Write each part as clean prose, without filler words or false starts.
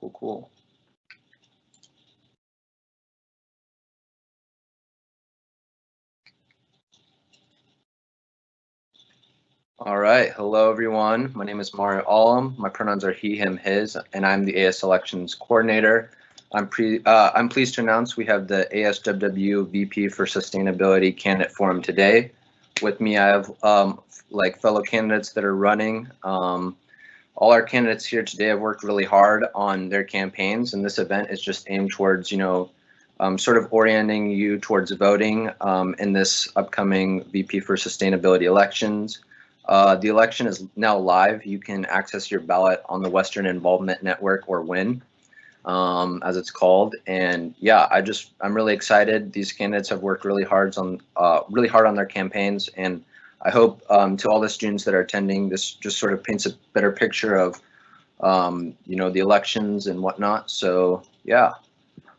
Cool. All right. Hello, everyone. My name is Mario Allam. My pronouns are he, him, his, and I'm the AS Elections Coordinator. I'm pleased to announce we have the ASWW VP for Sustainability Candidate Forum today. With me, I have fellow candidates that are running. All our candidates here today have worked really hard on their campaigns, and this event is just aimed towards, sort of orienting you towards voting in this upcoming VP for Sustainability elections. The election is now live. You can access your ballot on the Western Involvement Network, or WIN, as it's called. And yeah, I'm really excited. These candidates have worked really hard on their campaigns, and I hope to all the students that are attending, this just sort of paints a better picture of the elections and whatnot. So yeah,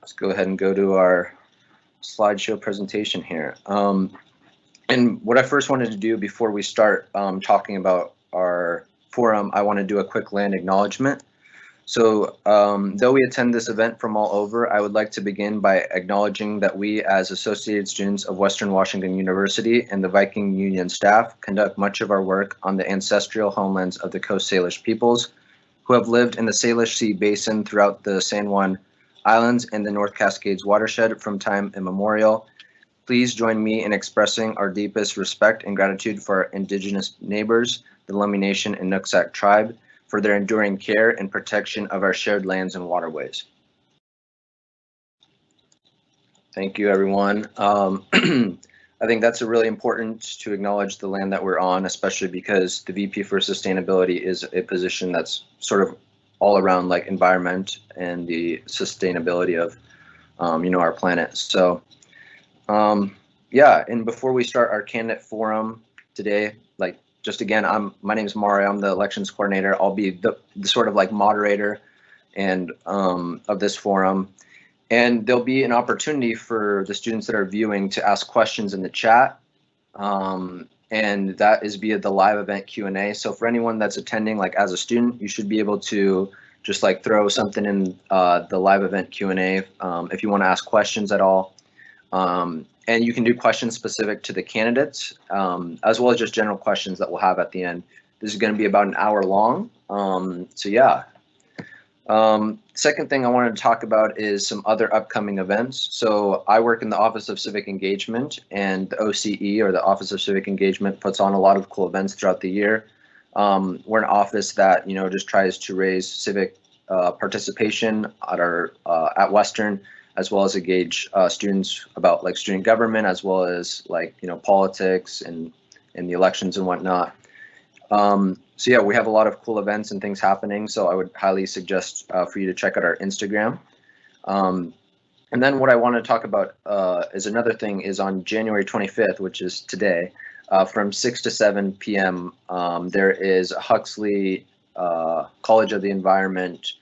let's go ahead and go to our slideshow presentation here. And what I first wanted to do before we start talking about our forum, I want to do a quick land acknowledgement. So though we attend this event from all over, I would like to begin by acknowledging that we, as associated students of Western Washington University and the Viking Union staff, conduct much of our work on the ancestral homelands of the Coast Salish peoples, who have lived in the Salish Sea Basin throughout the San Juan Islands and the North Cascades watershed from time immemorial. Please join me in expressing our deepest respect and gratitude for our Indigenous neighbors, the Lummi Nation and Nooksack tribe, for their enduring care and protection of our shared lands and waterways. Thank you, everyone. I think that's really important to acknowledge the land that we're on, especially because the VP for Sustainability is a position that's sort of all around like environment and the sustainability of, our planet. So. Yeah, and before we start our candidate forum today, my name is Mario. I'm the elections coordinator. I'll be the sort of like moderator and of this forum. And there'll be an opportunity for the students that are viewing to ask questions in the chat. And that is via the live event Q&A. So for anyone that's attending, like as a student, you should be able to just like throw something in the live event Q&A if you want to ask questions at all. And you can do questions specific to the candidates, as well as just general questions that we'll have at the end. This is going to be about an hour long. So yeah. Second thing I wanted to talk about is some other upcoming events. So I work in the Office of Civic Engagement, and the OCE, or the Office of Civic Engagement, puts on a lot of cool events throughout the year. We're an office that, just tries to raise civic participation at Western, as well as engage students about like student government, as well as like, politics and the elections and whatnot. So yeah, we have a lot of cool events and things happening. So I would highly suggest for you to check out our Instagram. And then what I want to talk about is another thing is on January 25th, which is today, from 6 to 7 p.m. There is a Huxley College of the Environment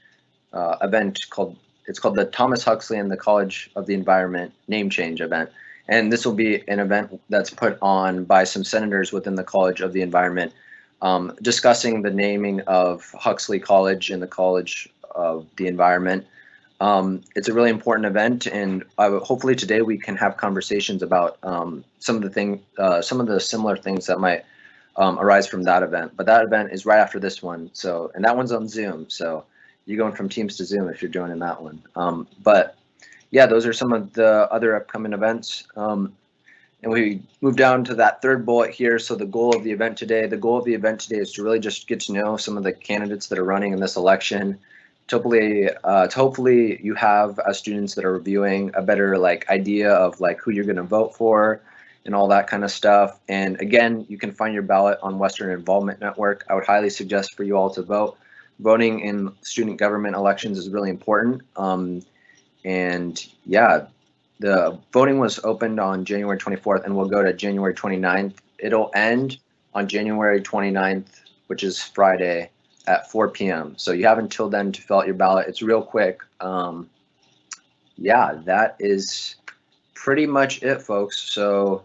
event called the Thomas Huxley and the College of the Environment name change event. And this will be an event that's put on by some senators within the College of the Environment, discussing the naming of Huxley College and the College of the Environment. It's a really important event, and hopefully today we can have conversations about some of the similar things that might arise from that event. But that event is right after this one, and that one's on Zoom. So you're going from Teams to Zoom if you're joining that one. But yeah, those are some of the other upcoming events. And we move down to that third bullet here. So the goal of the event today is to really just get to know some of the candidates that are running in this election. Hopefully you have, as students that are reviewing, a better like idea of like who you're going to vote for and all that kind of stuff. And again, you can find your ballot on Western Involvement Network. I would highly suggest for you all to vote. Voting in student government elections is really important. And yeah, the voting was opened on January 24th and will go to January 29th. It'll end on January 29th, which is Friday at 4 p.m. So you have until then to fill out your ballot. It's real quick. Yeah, that is pretty much it, folks. So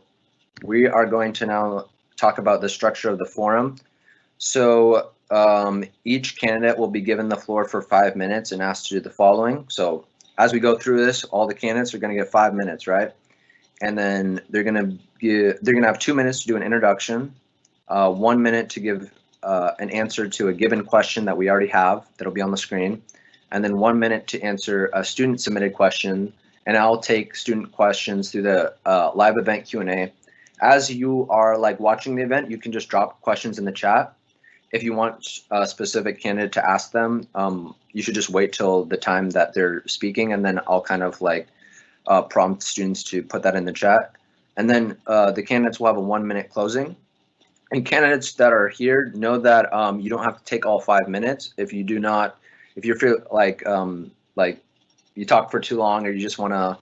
we are going to now talk about the structure of the forum. So each candidate will be given the floor for 5 minutes and asked to do the following. So as we go through this, all the candidates are going to get 5 minutes, right? And then they're going to have 2 minutes to do an introduction, 1 minute to give an answer to a given question that we already have that'll be on the screen, and then 1 minute to answer a student submitted question. And I'll take student questions through the live event Q&A. As you are like watching the event, you can just drop questions in the chat. If you want a specific candidate to ask them, you should just wait till the time that they're speaking, and then I'll kind of like prompt students to put that in the chat. And then the candidates will have a 1 minute closing. And candidates that are here, know that you don't have to take all 5 minutes. If you feel like you talk for too long, or you just want to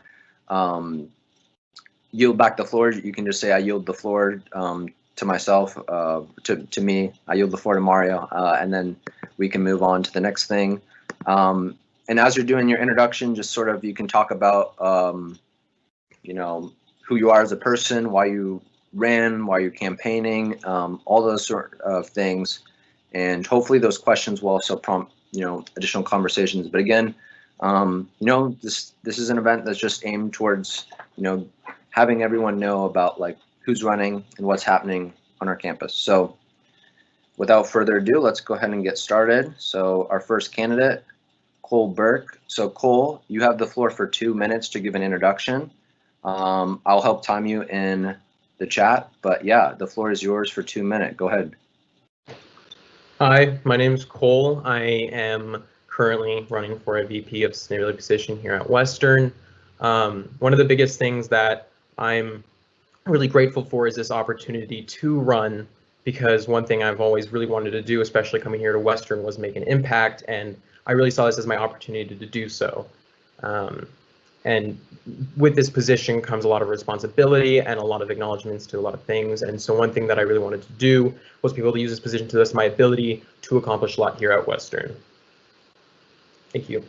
yield back the floor, you can just say, I yield the floor to myself, to me. I yield the floor to Mario, and then we can move on to the next thing. And as you're doing your introduction, just sort of, you can talk about, who you are as a person, why you ran, why you're campaigning, all those sort of things. And hopefully those questions will also prompt, additional conversations. But again, this is an event that's just aimed towards, having everyone know about like who's running and what's happening on our campus. So without further ado, let's go ahead and get started. So our first candidate, Cole Burke. So Cole, you have the floor for 2 minutes to give an introduction. I'll help time you in the chat, but yeah, the floor is yours for 2 minutes. Go ahead. Hi, my name is Cole. I am currently running for a VP of Sustainability position here at Western. One of the biggest things that I'm really grateful for is this opportunity to run, because one thing I've always really wanted to do, especially coming here to Western, was make an impact, and I really saw this as my opportunity to do so. And with this position comes a lot of responsibility and a lot of acknowledgments to a lot of things. And so one thing that I really wanted to do was be able to use this position to the best of my ability to accomplish a lot here at Western. Thank you.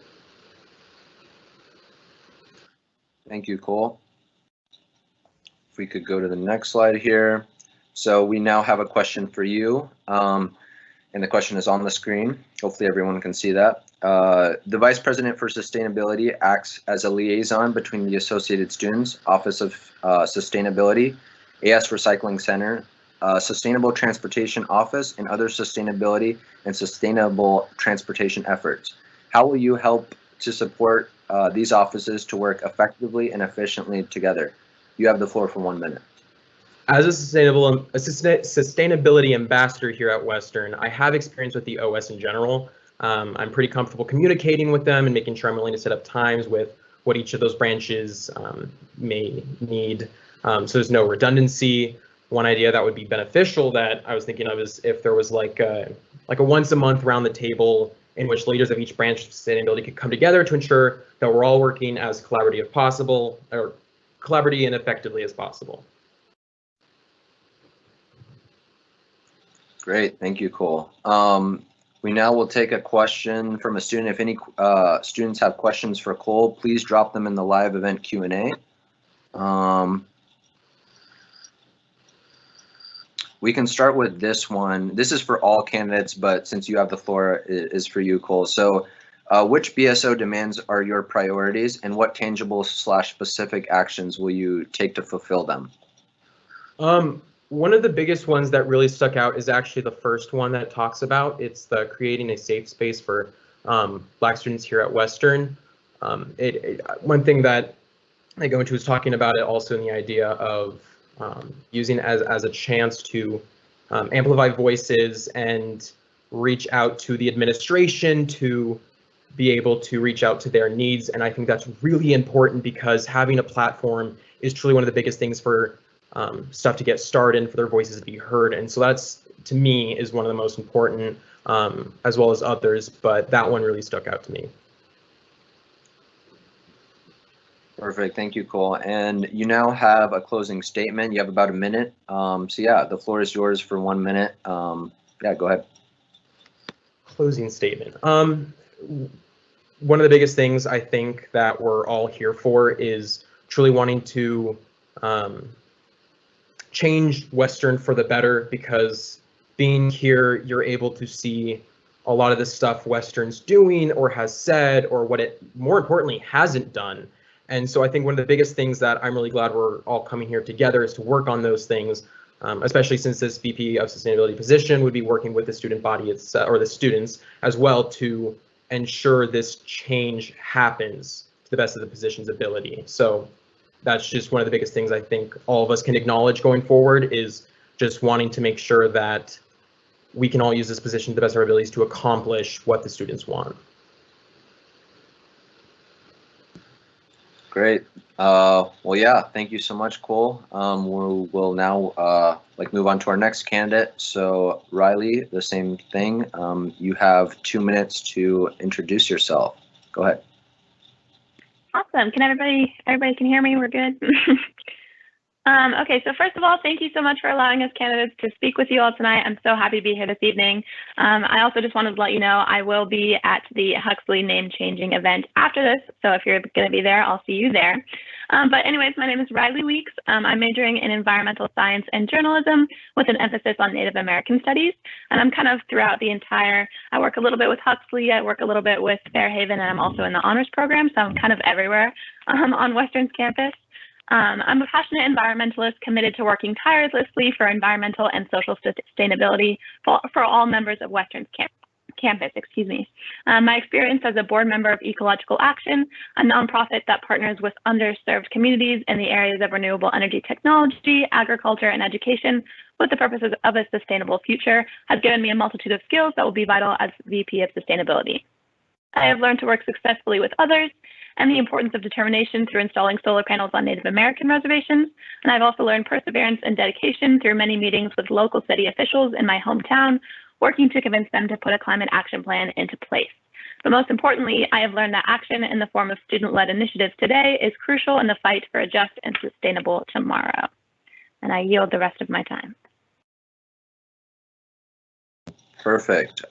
Thank you, Cole. If we could go to the next slide here. So we now have a question for you. And the question is on the screen. Hopefully everyone can see that. The Vice President for Sustainability acts as a liaison between the Associated Students, Office of Sustainability, AS Recycling Center, Sustainable Transportation Office, and other sustainability and sustainable transportation efforts. How will you help to support these offices to work effectively and efficiently together? You have the floor for 1 minute. As a sustainability ambassador here at Western, I have experience with the OS in general. I'm pretty comfortable communicating with them and making sure I'm willing to set up times with what each of those branches may need. So there's no redundancy. One idea that would be beneficial that I was thinking of is if there was like a once a month round the table in which leaders of each branch of sustainability could come together to ensure that we're all working as collaborative and effectively as possible. Great, thank you, Cole. We now will take a question from a student. If any students have questions for Cole, please drop them in the live event Q&A. We can start with this one. This is for all candidates, but since you have the floor, it is for you, Cole. So which BSO demands are your priorities, and what tangible/specific actions will you take to fulfill them? One of the biggest ones that really stuck out is actually the first one that it talks about. It's the creating a safe space for Black students here at Western. One thing that I go into is talking about it also in the idea of using it as a chance to amplify voices and reach out to the administration to be able to reach out to their needs. And I think that's really important, because having a platform is truly one of the biggest things for stuff to get started and for their voices to be heard. And so that's, to me, is one of the most important, as well as others, but that one really stuck out to me. Perfect, thank you, Cole. And you now have a closing statement. You have about a minute. So yeah, the floor is yours for 1 minute. Yeah, go ahead. Closing statement. One of the biggest things I think that we're all here for is truly wanting to change Western for the better, because being here, you're able to see a lot of the stuff Western's doing or has said, or what it more importantly hasn't done. And so I think one of the biggest things that I'm really glad we're all coming here together is to work on those things, especially since this VP of Sustainability position would be working with the student body or the students as well to ensure this change happens to the best of the position's ability. So that's just one of the biggest things I think all of us can acknowledge going forward, is just wanting to make sure that we can all use this position to the best of our abilities to accomplish what the students want. Great. Well, yeah, thank you so much, Cole. We'll now move on to our next candidate. So Riley, the same thing. You have 2 minutes to introduce yourself. Go ahead. Awesome. Can everybody can hear me? We're good. Okay, so first of all, thank you so much for allowing us candidates to speak with you all tonight. I'm so happy to be here this evening. I also just wanted to let you know I will be at the Huxley name changing event after this, so if you're going to be there, I'll see you there. But anyways, my name is Riley Weeks. I'm majoring in environmental science and journalism with an emphasis on Native American studies. And I'm kind of throughout the entire, I work a little bit with Huxley, I work a little bit with Fairhaven, and I'm also in the honors program, so I'm kind of everywhere on Western's campus. I'm a passionate environmentalist committed to working tirelessly for environmental and social sustainability for all members of Western's campus. My experience as a board member of Ecological Action, a nonprofit that partners with underserved communities in the areas of renewable energy technology, agriculture, and education with the purposes of a sustainable future, has given me a multitude of skills that will be vital as VP of Sustainability. I have learned to work successfully with others and the importance of determination through installing solar panels on Native American reservations. And I've also learned perseverance and dedication through many meetings with local city officials in my hometown, working to convince them to put a climate action plan into place. But most importantly, I have learned that action in the form of student-led initiatives today is crucial in the fight for a just and sustainable tomorrow. And I yield the rest of my time. Perfect.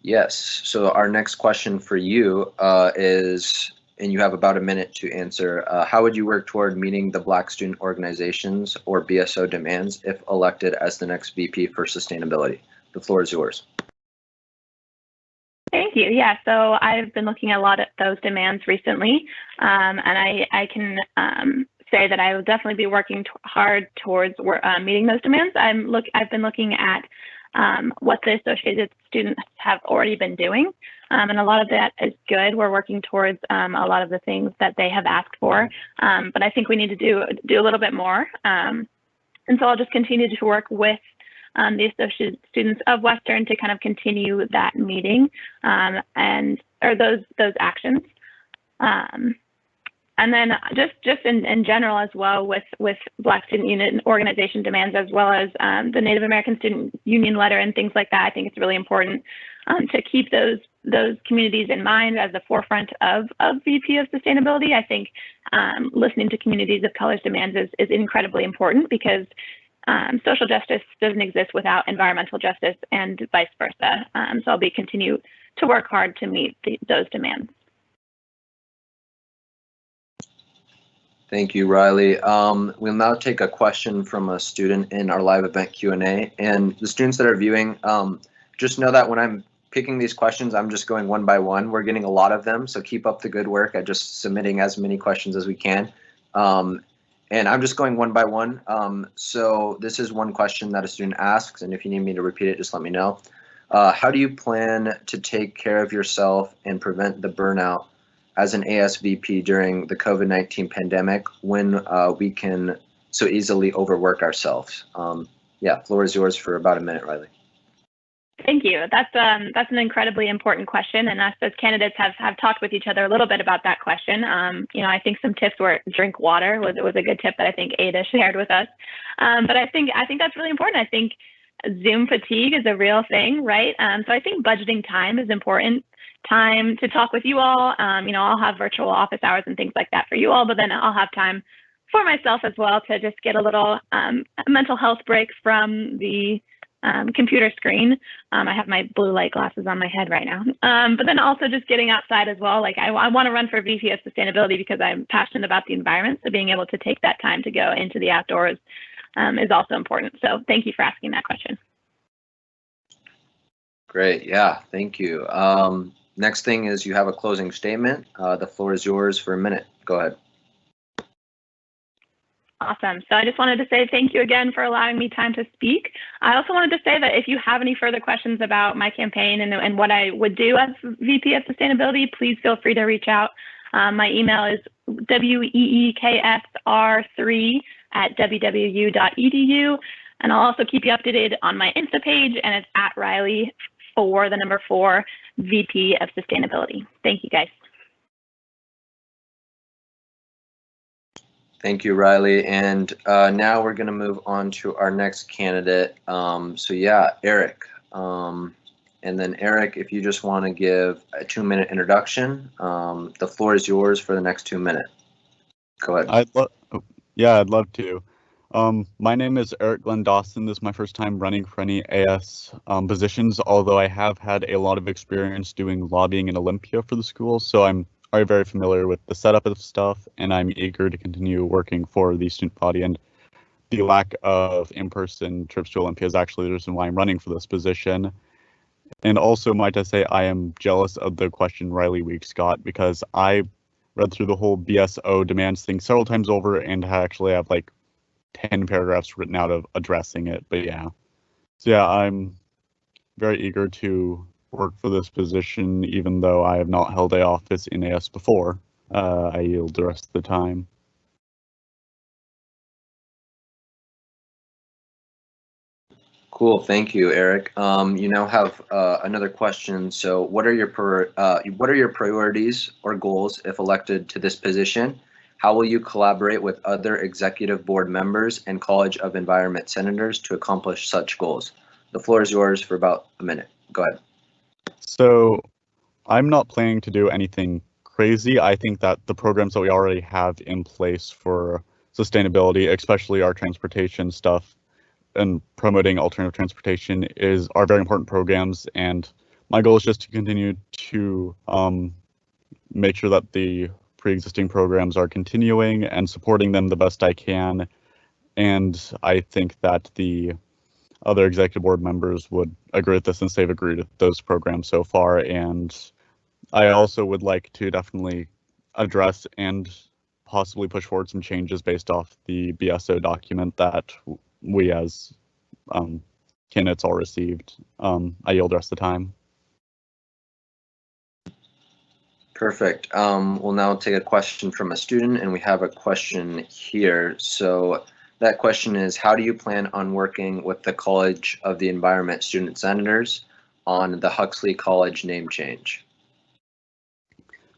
Yes, so our next question for you is, and you have about a minute to answer, how would you work toward meeting the Black student organizations or BSO demands if elected as the next VP for Sustainability? The floor is yours. Thank you. Yeah, so I've been looking a lot at those demands recently, and I can say that I will definitely be working hard towards meeting those demands. I've been looking at what the associated students have already been doing. And a lot of that is good. We're working towards a lot of the things that they have asked for, but I think we need to do a little bit more. And so I'll just continue to work with the associate students of Western to kind of continue that meeting or those actions. And then just in general as well with Black Student Union organization demands, as well as the Native American Student Union letter and things like that, I think it's really important to keep those communities in mind as the forefront of VP of Sustainability. I think listening to communities of color's demands is incredibly important, because social justice doesn't exist without environmental justice and vice versa. So I'll continue to work hard to meet those demands. Thank you, Riley. We'll now take a question from a student in our live event Q&A. And the students that are viewing, just know that when I'm picking these questions, I'm just going one by one. We're getting a lot of them, so keep up the good work at just submitting as many questions as we can. And I'm just going one by one. So this is one question that a student asks, and if you need me to repeat it, just let me know. How do you plan to take care of yourself and prevent the burnout as an ASVP during the COVID-19 pandemic, when we can so easily overwork ourselves? Yeah, floor is yours for about a minute, Riley. Thank you. That's an incredibly important question, and us as candidates have talked with each other a little bit about that question. I think some tips were drink water was a good tip that I think Ada shared with us. But I think that's really important. I think Zoom fatigue is a real thing, right? So I think budgeting time is important. Time to talk with you all. I'll have virtual office hours and things like that for you all, but then I'll have time for myself as well to just get a little mental health break from the computer screen. I have my blue light glasses on my head right now, but then also just getting outside as well. Like I want to run for VP of Sustainability because I'm passionate about the environment. So being able to take that time to go into the outdoors is also important. So thank you for asking that question. Great, yeah, thank you. Next thing is you have a closing statement. The floor is yours for a minute. Go ahead. Awesome. So I just wanted to say thank you again for allowing me time to speak. I also wanted to say that if you have any further questions about my campaign and what I would do as VP of Sustainability, please feel free to reach out. My email is weeksr3@wwu.edu. And I'll also keep you updated on my Insta page, and it's @Riley4 VP of Sustainability. Thank you, guys. Thank you, Riley. And now we're going to move on to our next candidate. So yeah, Eric. And then Eric, if you just want to give a 2-minute introduction, the floor is yours for the next 2 minutes. Go ahead. I'd love to. My name is Eric Glenn Dawson. This is my first time running for any AS positions, although I have had a lot of experience doing lobbying in Olympia for the school, so I'm very familiar with the setup of stuff, and I'm eager to continue working for the student body. And the lack of in-person trips to Olympia is actually the reason why I'm running for this position. And also, might I say, I am jealous of the question Riley Weeks got, because I read through the whole BSO demands thing several times over and actually have like 10 paragraphs written out of addressing it. But yeah, so yeah, I'm very eager to work for this position, even though I have not held a office in AS before. I yield the rest of the time. Cool, thank you, Eric. You now have another question. So, what are your priorities or goals if elected to this position? How will you collaborate with other executive board members and College of Environment senators to accomplish such goals? The floor is yours for about a minute. Go ahead. So, I'm not planning to do anything crazy. I think that the programs that we already have in place for sustainability, especially our transportation stuff, and promoting alternative transportation are very important programs, and my goal is just to continue to make sure that the pre-existing programs are continuing and supporting them the best I can. And I think that the other executive board members would agree with this, since they've agreed with those programs so far. And I also would like to definitely address and possibly push forward some changes based off the BSO document that we as candidates all received. I yield the rest of the time. Perfect. We'll now take a question from a student, and we have a question here. So that question is, how do you plan on working with the College of the Environment student senators on the Huxley College name change?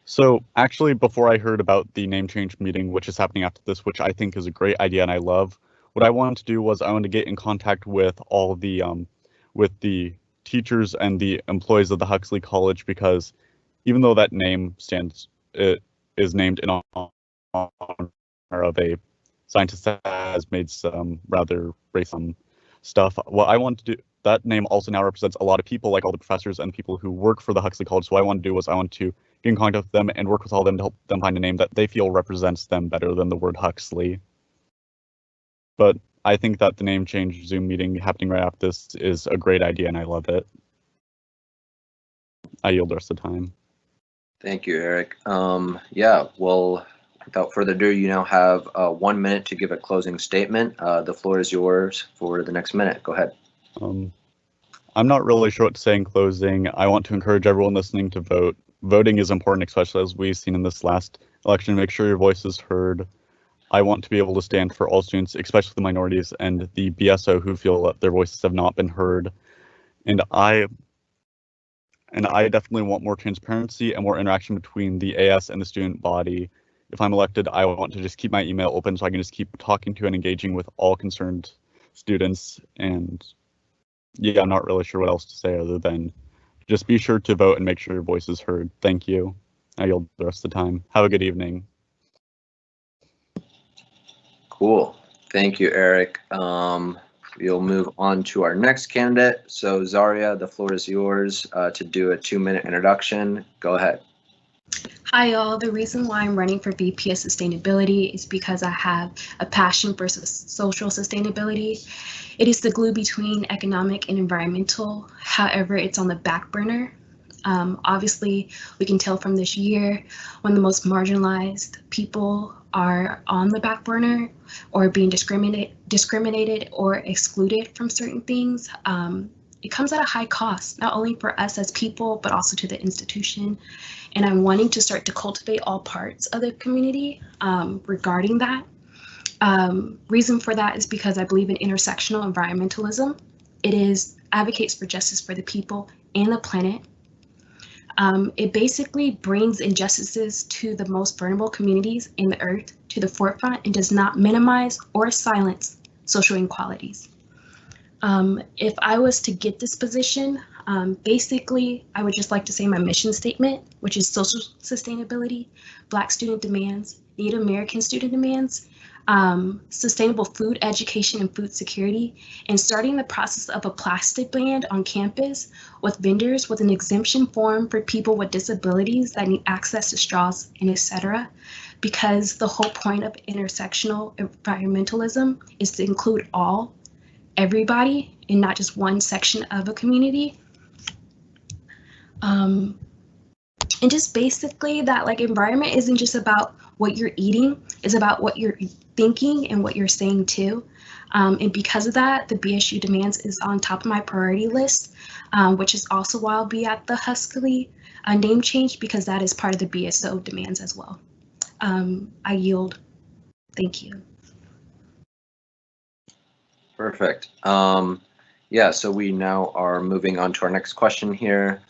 So actually, before I heard about the name change meeting, which is happening after this, which I think is a great idea and I love, what I wanted to do was I wanted to get in contact with all the teachers and the employees of the Huxley College, because even though that name it is named in honor of a scientist that has made some rather racist stuff, what I want to do, that name also now represents a lot of people, like all the professors and people who work for the Huxley College. So what I want to do was I want to get in contact with them and work with all of them to help them find a name that they feel represents them better than the word Huxley. But I think that the name change Zoom meeting happening right after this is a great idea, and I love it. I yield the rest of the time. Thank you, Eric. Yeah, well, without further ado, you now have 1 minute to give a closing statement. The floor is yours for the next minute. Go ahead. I'm not really sure what to say in closing. I want to encourage everyone listening to vote. Voting is important, especially as we've seen in this last election. Make sure your voice is heard. I want to be able to stand for all students, especially the minorities and the BSO who feel that their voices have not been heard. And I definitely want more transparency and more interaction between the AS and the student body. If I'm elected, I want to just keep my email open so I can just keep talking to and engaging with all concerned students. And yeah, I'm not really sure what else to say other than just be sure to vote and make sure your voice is heard. Thank you. I yield the rest of the time. Have a good evening. Cool. Thank you, Eric. We'll move on to our next candidate. So Zaria, the floor is yours to do a 2-minute introduction. Go ahead. Hi, y'all. The reason why I'm running for VP of Sustainability is because I have a passion for social sustainability. It is the glue between economic and environmental. However, it's on the back burner. Obviously, we can tell from this year when the most marginalized people are on the back burner or being discriminated or excluded from certain things. It comes at a high cost, not only for us as people, but also to the institution. And I'm wanting to start to cultivate all parts of the community regarding that. Reason for that is because I believe in intersectional environmentalism. It advocates for justice for the people and the planet. It basically brings injustices to the most vulnerable communities in the earth to the forefront and does not minimize or silence social inequalities. If I was to get this position, basically, I would just like to say my mission statement, which is social sustainability, Black student demands, Native American student demands, sustainable food education and food security, and starting the process of a plastic ban on campus with vendors with an exemption form for people with disabilities that need access to straws and etc. Because the whole point of intersectional environmentalism is to include everybody and not just one section of a community. And just basically that like environment isn't just about what you're eating, it's about what you're thinking and what you're saying too. And because of that, the BSU demands is on top of my priority list, which is also why I'll be at the Huxley name change because that is part of the BSO demands as well. I yield. Thank you. Perfect. Yeah, so we now are moving on to our next question here,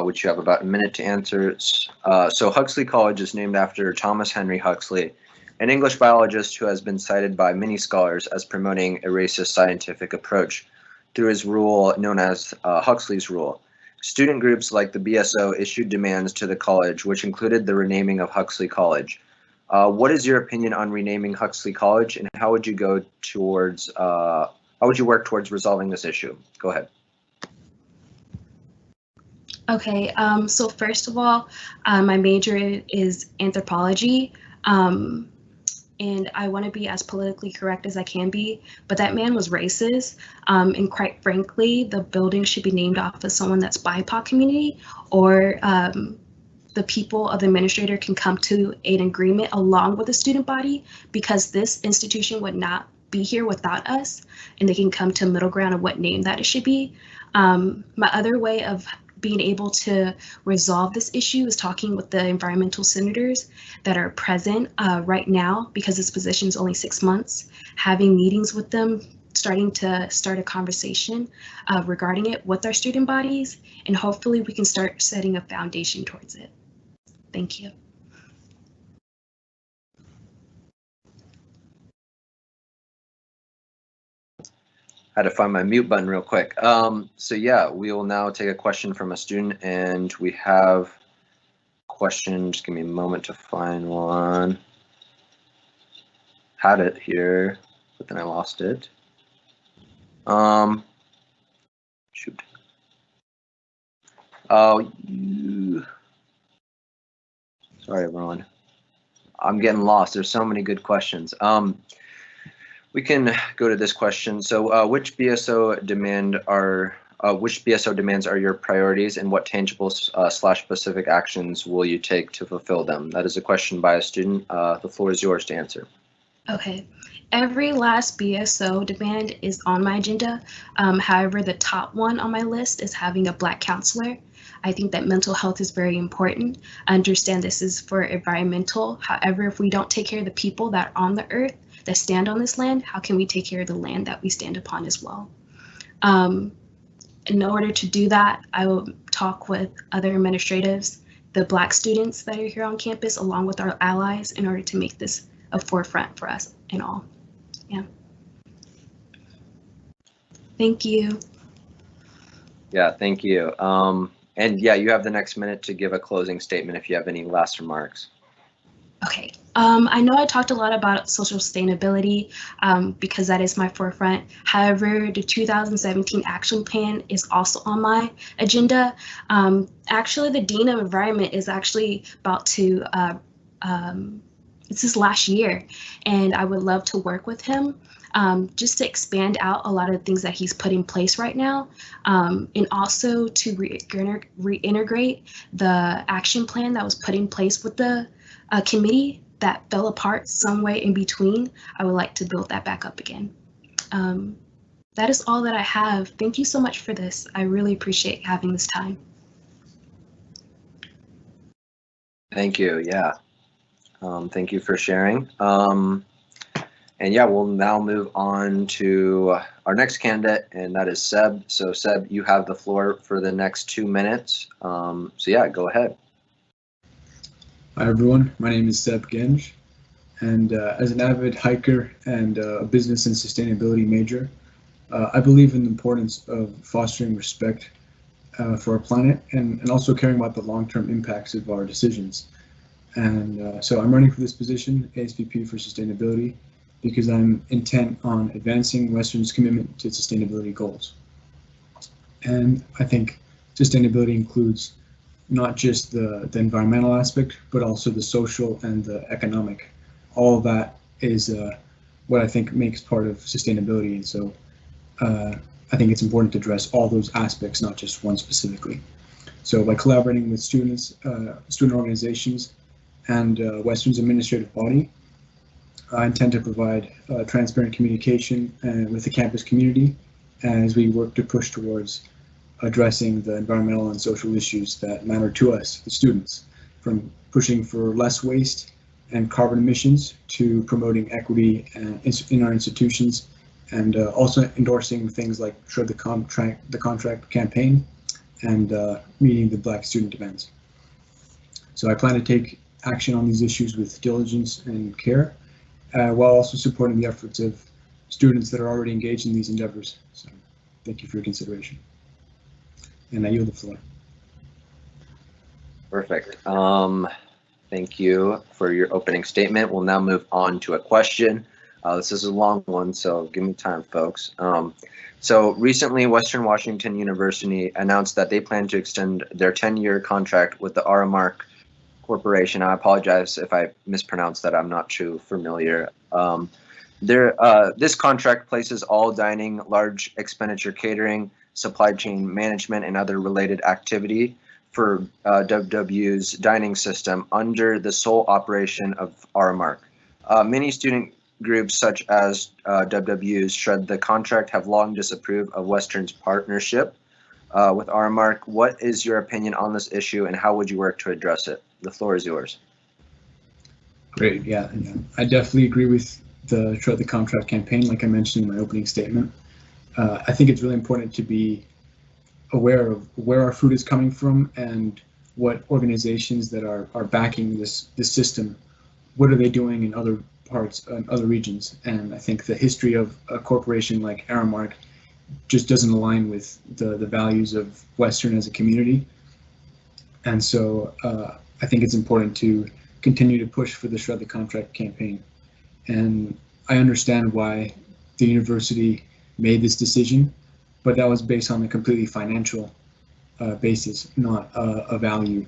which you have about a minute to answer. So Huxley College is named after Thomas Henry Huxley, an English biologist who has been cited by many scholars as promoting a racist scientific approach through his rule known as Huxley's Rule. Student groups like the BSO issued demands to the college, which included the renaming of Huxley College. What is your opinion on renaming Huxley College, and how would you go towards how would you work towards resolving this issue? Go ahead. Okay, so first of all, my major is anthropology, and I want to be as politically correct as I can be, but that man was racist, and quite frankly, the building should be named off of someone that's BIPOC community, or the people of the administrator can come to an agreement along with the student body, because this institution would not be here without us, and they can come to a middle ground of what name that it should be. My other way of being able to resolve this issue is talking with the environmental senators that are present right now, because this position is only 6 months, having meetings with them, starting to start a conversation regarding it with our student bodies, and hopefully we can start setting a foundation towards it. Thank you. I had to find my mute button real quick. So yeah, we will now take a question from a student, and we have question. Just give me a moment to find one. Had it here, but then I lost it. Shoot. Oh, sorry everyone. I'm getting lost. There's so many good questions. We can go to this question. So which BSO demands are your priorities, and what tangible / specific actions will you take to fulfill them? That is a question by a student. The floor is yours to answer. Okay. Every last BSO demand is on my agenda. However, the top one on my list is having a Black counselor. I think that mental health is very important. I understand this is for environmental. However, if we don't take care of the people that are on the earth, that stand on this land, how can we take care of the land that we stand upon as well? In order to do that, I will talk with other administratives, the Black students that are here on campus, along with our allies, in order to make this a forefront for us and all. Yeah. Thank you. Yeah, thank you. And yeah, you have the next minute to give a closing statement if you have any last remarks. Okay, I know I talked a lot about social sustainability because that is my forefront. However, the 2017 action plan is also on my agenda. Actually, the Dean of Environment is actually about to, it's his last year, and I would love to work with him just to expand out a lot of things that he's put in place right now, and also to reintegrate the action plan that was put in place with the committee that fell apart somewhere in between. I would like to build that back up again. That is all that I have. Thank you so much for this. I really appreciate having this time. Thank you. Yeah. Thank you for sharing. And yeah, we'll now move on to our next candidate, and that is Seb. So Seb, you have the floor for the next 2 minutes. So yeah, go ahead. Hi everyone, my name is Seb Genge, and as an avid hiker and a business and sustainability major, I believe in the importance of fostering respect for our planet and also caring about the long-term impacts of our decisions. And so I'm running for this position, ASVP for Sustainability, because I'm intent on advancing Western's commitment to sustainability goals. And I think sustainability includes not just the environmental aspect, but also the social and the economic. All of that is what I think makes part of sustainability. And so I think it's important to address all those aspects, not just one specifically. So by collaborating with students, student organizations, and Western's administrative body, I intend to provide transparent communication with the campus community as we work to push towards addressing the environmental and social issues that matter to us, the students, from pushing for less waste and carbon emissions to promoting equity in our institutions, and also endorsing things like Shred the Contract campaign and meeting the Black student demands. So I plan to take action on these issues with diligence and care, while also supporting the efforts of students that are already engaged in these endeavors. So thank you for your consideration. And I yield the floor. Perfect. Thank you for your opening statement. We'll now move on to a question. This is a long one, so give me time, folks. So recently, Western Washington University announced that they plan to extend their 10-year contract with the Aramark Corporation. I apologize if I mispronounced that. I'm not too familiar. This contract places all dining, large expenditure catering, supply chain management, and other related activity for WW's dining system under the sole operation of Aramark. Many student groups such as WW's Shred the Contract have long disapproved of Western's partnership with Aramark. What is your opinion on this issue, and how would you work to address it? The floor is yours. Great, yeah. I definitely agree with the Shred the Contract campaign, like I mentioned in my opening statement. I think it's really important to be aware of where our food is coming from and what organizations that are backing this system, what are they doing in other parts, other regions. And I think the history of a corporation like Aramark just doesn't align with the values of Western as a community. And so I think it's important to continue to push for the Shred the Contract campaign. And I understand why the university made this decision, but that was based on a completely financial basis, not a value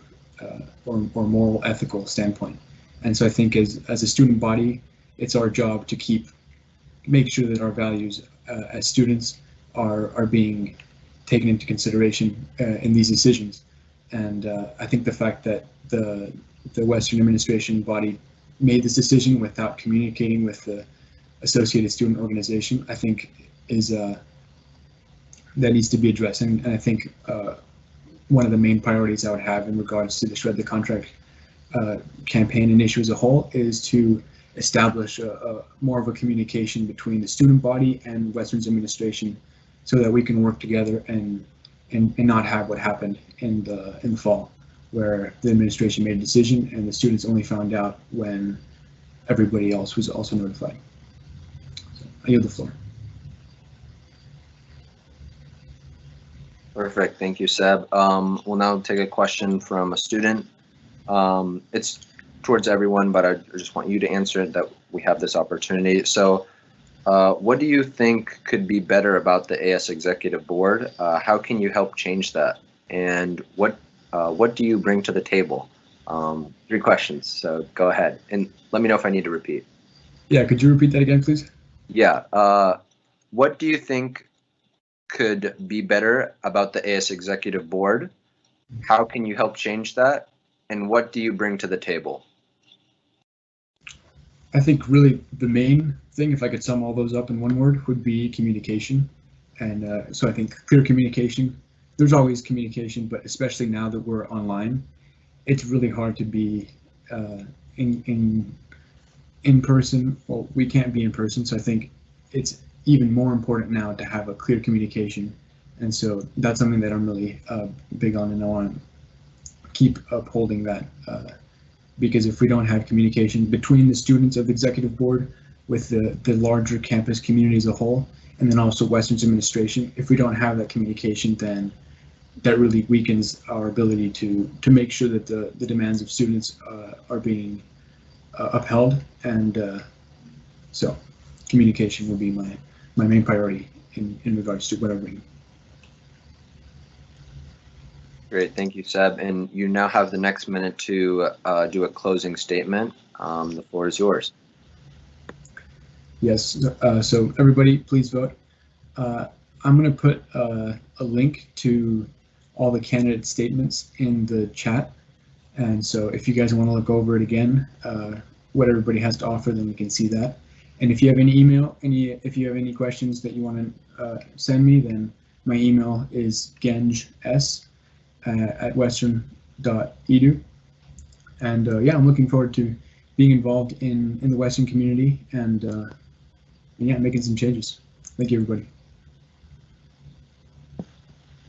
or moral ethical standpoint. And so I think as a student body, it's our job to make sure that our values as students are being taken into consideration in these decisions. And I think the fact that the Western administration body made this decision without communicating with the associated student organization, I think is that needs to be addressed. And I think one of the main priorities I would have in regards to the Shred the Contract campaign and issue as a whole is to establish more of a communication between the student body and Western's administration, so that we can work together and not have what happened in the fall, where the administration made a decision and the students only found out when everybody else was also notified. So I yield the floor. Perfect. Thank you, Seb. We'll now take a question from a student. It's towards everyone, but I just want you to answer it, that we have this opportunity. So what do you think could be better about the AS Executive Board? How can you help change that? And what do you bring to the table? 3 questions, so go ahead. And let me know if I need to repeat. Yeah, could you repeat that again, please? Yeah, what do you think could be better about the AS Executive Board? How can you help change that? And what do you bring to the table? I think really the main thing, if I could sum all those up in one word, would be communication. And so I think clear communication. There's always communication, but especially now that we're online, it's really hard to be in person. Well, we can't be in person, so I think it's even more important now to have a clear communication. And so that's something that I'm really big on, and I want to keep upholding that. Because if we don't have communication between the students of the executive board with the larger campus community as a whole, and then also Western's administration, if we don't have that communication, then that really weakens our ability to make sure that the demands of students are being upheld. And so communication will be my main priority in regards to what I bring. Great, thank you, Seb. And you now have the next minute to do a closing statement. The floor is yours. Yes, so everybody please vote. I'm going to put a link to all the candidate statements in the chat. And so if you guys want to look over it again, what everybody has to offer, then we can see that. And if you have any email, if you have any questions that you want to send me, then my email is genj@western.edu. And yeah, I'm looking forward to being involved in the Western community and yeah, making some changes. Thank you, everybody.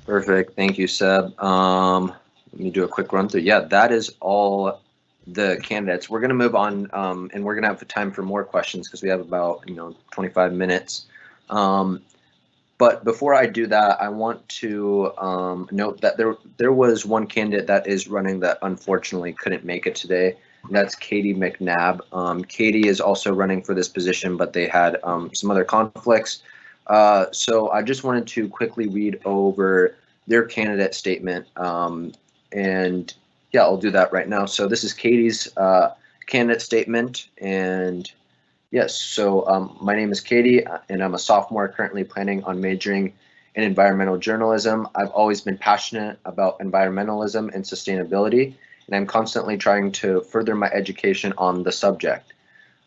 Perfect, thank you, Seb. Let me do a quick run through. Yeah, that is all the candidates. We're going to move on, and we're going to have time for more questions because we have about 25 minutes. But before I do that, I want to note that there was one candidate that is running that unfortunately couldn't make it today. And that's Katie McNabb. Katie is also running for this position, but they had some other conflicts. So I just wanted to quickly read over their candidate statement. And yeah, I'll do that right now. So this is Katie's candidate statement. And yes, so my name is Katie, and I'm a sophomore currently planning on majoring in environmental journalism. I've always been passionate about environmentalism and sustainability, and I'm constantly trying to further my education on the subject.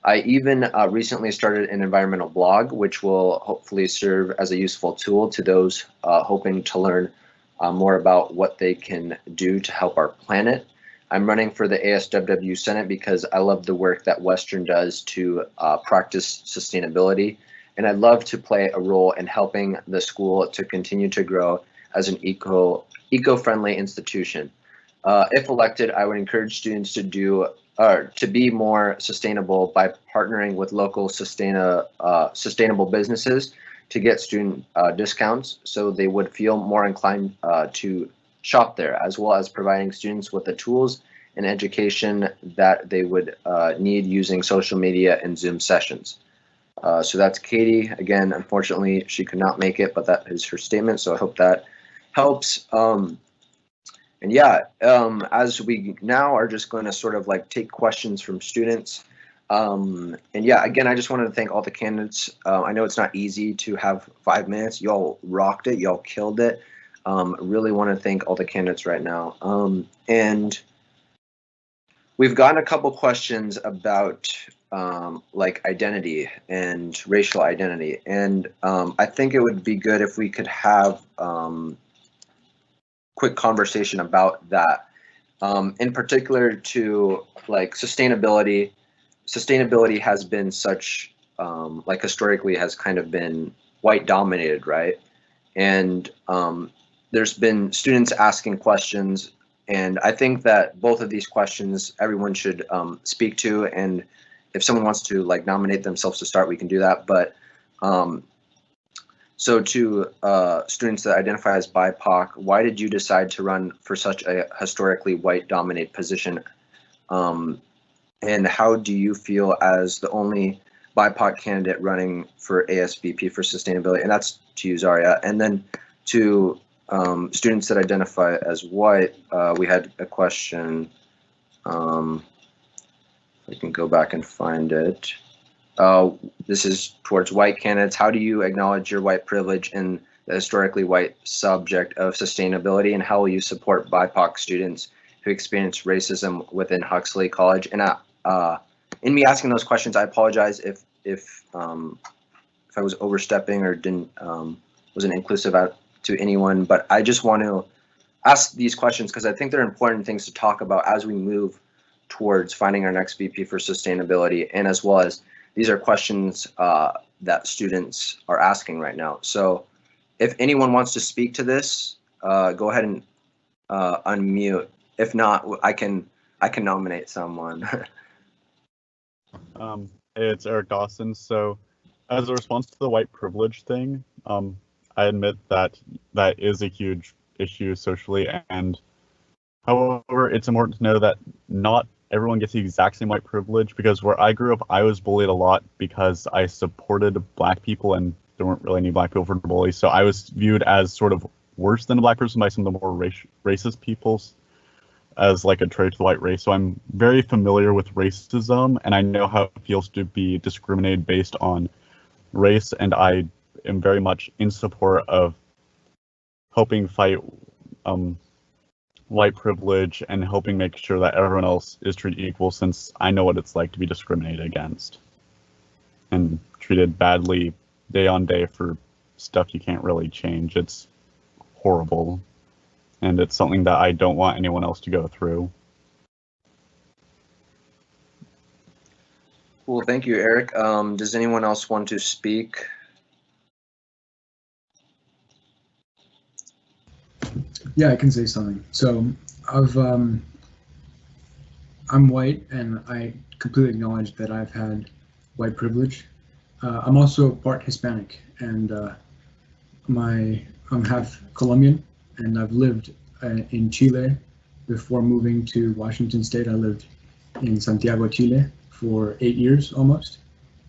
I even recently started an environmental blog, which will hopefully serve as a useful tool to those hoping to learn more about what they can do to help our planet. I'm running for the ASWW Senate because I love the work that Western does to practice sustainability, and I'd love to play a role in helping the school to continue to grow as an eco-friendly institution. If elected, I would encourage students to be more sustainable by partnering with local sustainable businesses to get student discounts, so they would feel more inclined to shop there, as well as providing students with the tools and education that they would need using social media and Zoom sessions. So that's Katie. Again, unfortunately, she could not make it, but that is her statement, so I hope that helps. And yeah, as we now are just going to sort of like take questions from students. And yeah, again, I just wanted to thank all the candidates. I know it's not easy to have 5 minutes. Y'all rocked it. Y'all killed it. Really want to thank all the candidates right now. And we've gotten a couple questions about like identity and racial identity. And I think it would be good if we could have quick conversation about that. In particular to like sustainability. Sustainability has been such, like historically has kind of been white dominated, right? And there's been students asking questions, and I think that both of these questions everyone should speak to, and if someone wants to like nominate themselves to start, we can do that. But so to students that identify as BIPOC, why did you decide to run for such a historically white dominated position? And how do you feel as the only BIPOC candidate running for ASVP for sustainability? And that's to you, Zaria. And then to students that identify as white, we had a question. We can go back and find it. This is towards white candidates. How do you acknowledge your white privilege in the historically white subject of sustainability, and how will you support BIPOC students who experience racism within Huxley College? And in me asking those questions, I apologize if I was overstepping or wasn't inclusive to anyone, but I just want to ask these questions because I think they're important things to talk about as we move towards finding our next VP for sustainability, and as well as these are questions that students are asking right now. So if anyone wants to speak to this, go ahead and unmute. If not, I can nominate someone. Hey, it's Eric Dawson. So as a response to the white privilege thing, I admit that that is a huge issue socially, and however, it's important to know that not everyone gets the exact same white privilege, because where I grew up, I was bullied a lot because I supported Black people and there weren't really any Black people for the bully. So I was viewed as sort of worse than a Black person by some of the more racist peoples as like a traitor to the white race. So I'm very familiar with racism, and I know how it feels to be discriminated based on race, and I am very much in support of helping fight white privilege and helping make sure that everyone else is treated equal, since I know what it's like to be discriminated against and treated badly day on day for stuff you can't really change. It's horrible, and it's something that I don't want anyone else to go through. Cool, thank you, Eric. Does anyone else want to speak? Yeah, I can say something. So I'm white, and I completely acknowledge that I've had white privilege. I'm also part Hispanic, and I'm half Colombian, and I've lived in Chile before moving to Washington State. I lived in Santiago, Chile for 8 years almost,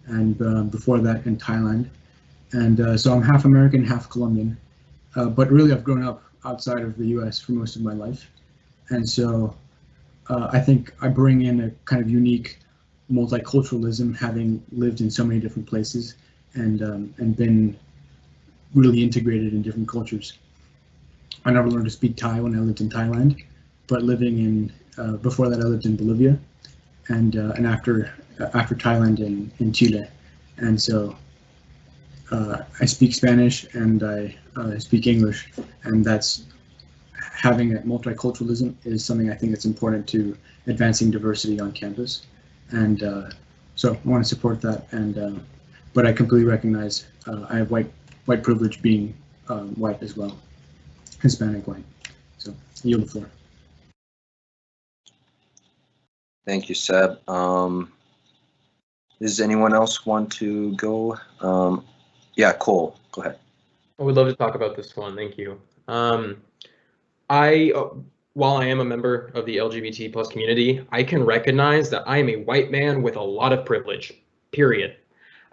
and before that in Thailand. And so I'm half American, half Colombian, but really I've grown up outside of the US for most of my life. And so I think I bring in a kind of unique multiculturalism, having lived in so many different places and been really integrated in different cultures. I never learned to speak Thai when I lived in Thailand, but living in, before that I lived in Bolivia, and after Thailand in Chile. And so I speak Spanish and I speak English, and that's having that multiculturalism is something I think that's important to advancing diversity on campus. And so I want to support that. And but I completely recognize I have white privilege being white as well, Hispanic white. So I yield the floor. Thank you, Seb. Does anyone else want to go? Yeah, Cole, go ahead. I would love to talk about this one. Thank you. While I am a member of the LGBT plus community, I can recognize that I am a white man with a lot of privilege, period.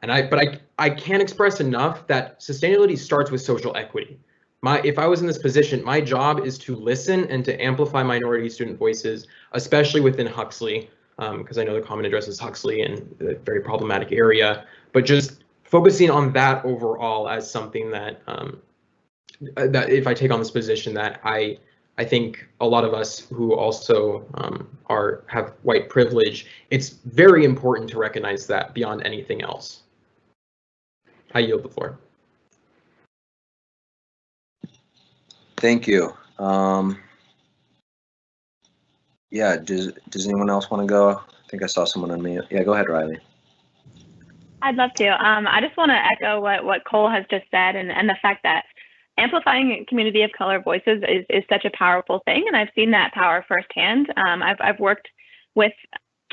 And I can't express enough that sustainability starts with social equity. If I was in this position, my job is to listen and to amplify minority student voices, especially within Huxley, because I know the common address is Huxley and a very problematic area, but just focusing on that overall as something that that if I take on this position, that I think a lot of us who also have white privilege, it's very important to recognize that beyond anything else. I yield the floor. Thank you. Yeah, does anyone else want to go? I think I saw someone on mute. Yeah, go ahead, Riley. I'd love to. I just want to echo what Cole has just said, and the fact that amplifying community of color voices is such a powerful thing, and I've seen that power firsthand. I've worked with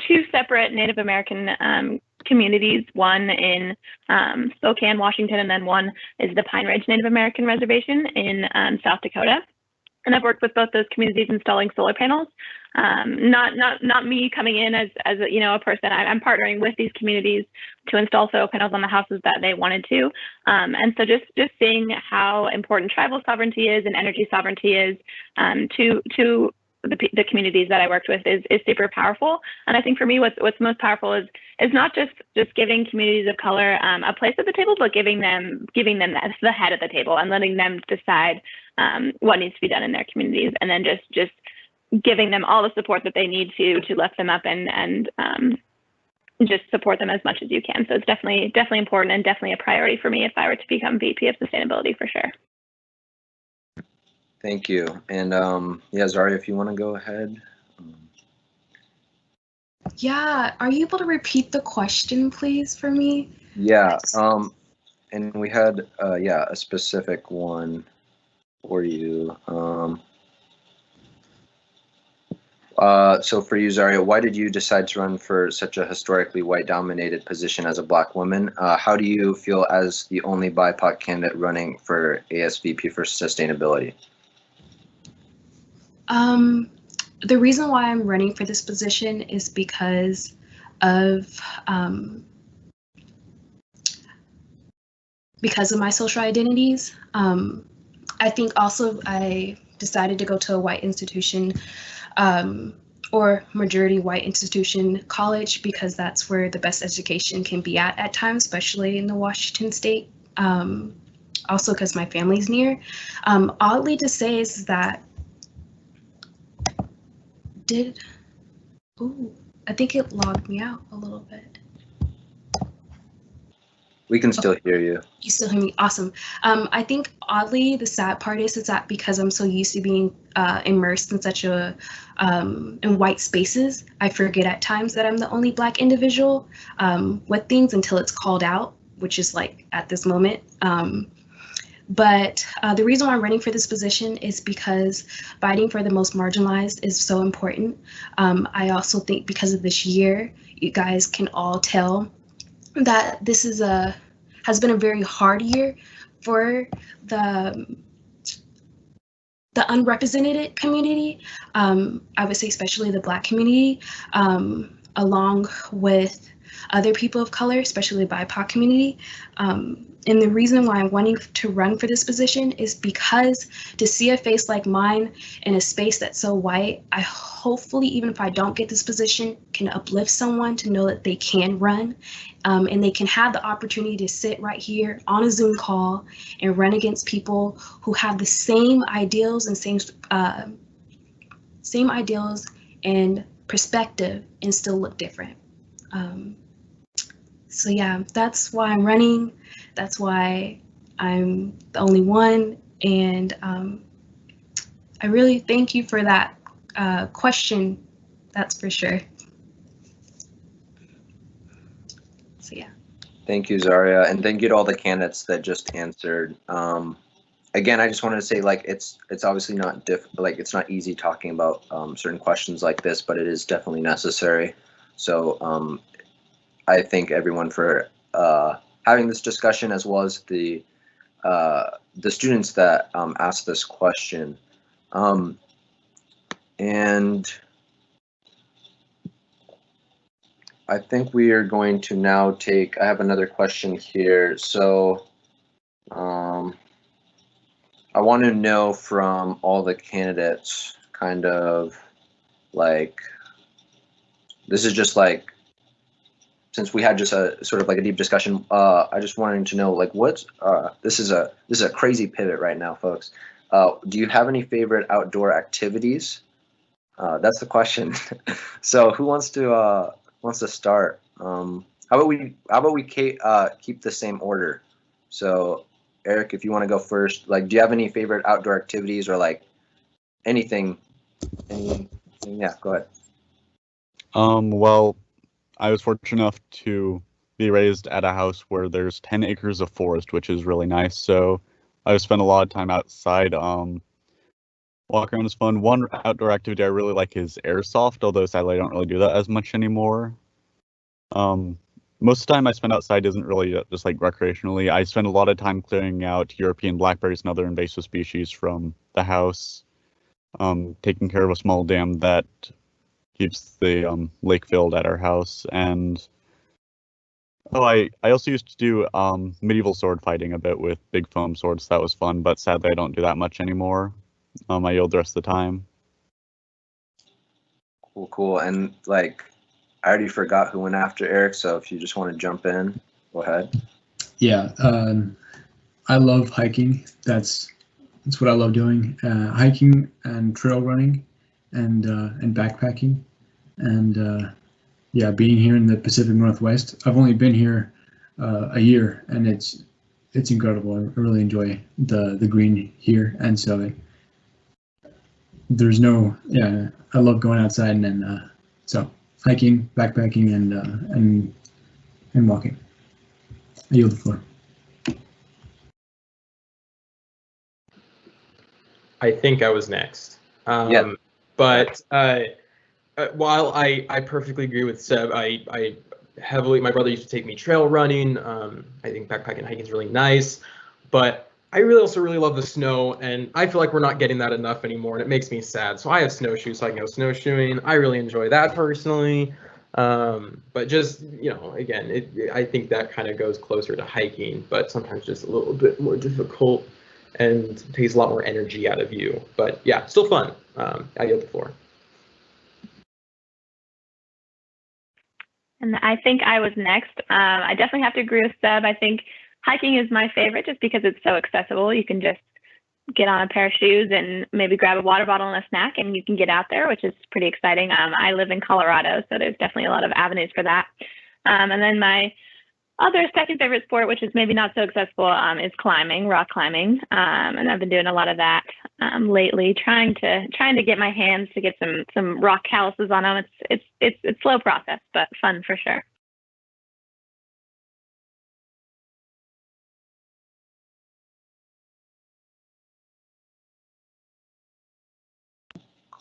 two separate Native American communities, one in Spokane, Washington, and then one is the Pine Ridge Native American Reservation in South Dakota. And I've worked with both those communities installing solar panels. Not me coming in as a person. I'm partnering with these communities to install solar panels on the houses that they wanted to. And so just seeing how important tribal sovereignty is and energy sovereignty is to the communities that I worked with is super powerful. And I think for me, what's most powerful is not just giving communities of color a place at the table, but giving them the head at the table and letting them decide what needs to be done in their communities, and then just giving them all the support that they need to lift them up and just support them as much as you can. So it's definitely important and definitely a priority for me if I were to become VP of Sustainability, for sure. Thank you. And yeah, Zaria, if you want to go ahead. Yeah, are you able to repeat the question, please, for me? Yeah, and we had a specific one for you. So for you, Zaria, why did you decide to run for such a historically white-dominated position as a Black woman? How do you feel as the only BIPOC candidate running for ASVP for Sustainability? The reason why I'm running for this position is because of my social identities. I think also I decided to go to a white institution or majority white institution college because that's where the best education can be at times, especially in the Washington state. Also because my family's near. Oddly to say is that I think it logged me out a little bit. We can still hear you. You still hear me? Awesome. I think oddly, the sad part is that because I'm so used to being immersed in such in white spaces, I forget at times that I'm the only Black individual with things until it's called out, which is like at this moment. But the reason why I'm running for this position is because fighting for the most marginalized is so important. I also think because of this year, you guys can all tell that this has been a very hard year for the unrepresented community. I would say especially the Black community, along with other people of color, especially the BIPOC community. And the reason why I'm wanting to run for this position is because to see a face like mine in a space that's so white, I hopefully, even if I don't get this position, can uplift someone to know that they can run and they can have the opportunity to sit right here on a Zoom call and run against people who have the same ideals and same ideals and perspective and still look different. So yeah, that's why I'm running. That's why I'm the only one. And I really thank you for that question. That's for sure. So yeah. Thank you, Zaria, and thank you to all the candidates that just answered. Again, I just wanted to say, like, it's obviously not it's not easy talking about certain questions like this, but it is definitely necessary. So I thank everyone for having this discussion, as well as the students that asked this question. And I think we are going to now take, I have another question here. So I want to know from all the candidates, kind of like, this is just like, since we had just a sort of like a deep discussion, I just wanted to know, like, what's this is a crazy pivot right now, folks. Do you have any favorite outdoor activities? That's the question. So who wants to start? How about we keep the same order? So Eric, if you want to go first, like, do you have any favorite outdoor activities or like anything? Yeah, go ahead. Well, I was fortunate enough to be raised at a house where there's 10 acres of forest, which is really nice. So I spent a lot of time outside. Walk around is fun. One outdoor activity I really like is airsoft, although sadly I don't really do that as much anymore. Most of the time I spend outside isn't really just like recreationally. I spend a lot of time clearing out European blackberries and other invasive species from the house. taking care of a small dam that keeps the lake filled at our house. And I also used to do medieval sword fighting a bit with big foam swords. That was fun, but sadly I don't do that much anymore. I yield the rest of the time. Cool. And like, I already forgot who went after Eric, so if you just want to jump in, go ahead. Yeah, I love hiking. That's what I love doing. Hiking and trail running, and backpacking, and yeah, being here in the Pacific Northwest. I've only been here a year, and it's incredible. I really enjoy the green here, and so there's no, yeah, I love going outside, and then so hiking, backpacking, and walking. I yield the floor. I think I was next. Yeah. But while I perfectly agree with Seb, I heavily, my brother used to take me trail running. I think backpacking and hiking is really nice, but I also really love the snow, and I feel like we're not getting that enough anymore, and it makes me sad. So I have snowshoes, so I can go snowshoeing. I really enjoy that personally. But just, you know, again, I think that kind of goes closer to hiking, but sometimes just a little bit more difficult and takes a lot more energy out of you. But yeah, still fun. I yield the floor. And I think I was next. I definitely have to agree with Seb. I think hiking is my favorite just because it's so accessible. You can just get on a pair of shoes and maybe grab a water bottle and a snack, and you can get out there, which is pretty exciting. I live in Colorado, so there's definitely a lot of avenues for that. And then my other second favorite sport, which is maybe not so accessible, is climbing, rock climbing. And I've been doing a lot of that lately, trying to get my hands to get some rock calluses on them. It's a slow process, but fun for sure.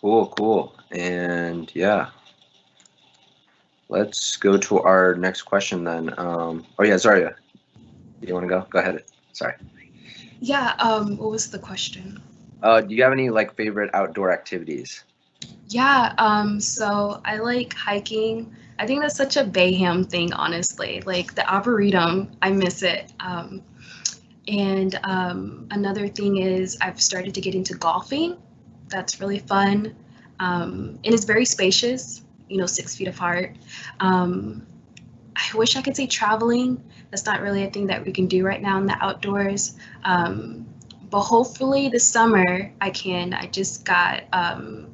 Cool. And yeah, let's go to our next question then. Oh yeah, Zaria, do you want to go? Go ahead. Sorry. Yeah, what was the question? Do you have any like favorite outdoor activities? Yeah, so I like hiking. I think that's such a Bayham thing, honestly. Like the Arboretum, I miss it. And another thing is I've started to get into golfing. That's really fun. And it's very spacious, 6 feet apart. I wish I could say traveling. That's not really a thing that we can do right now in the outdoors. But hopefully this summer I can. I just got an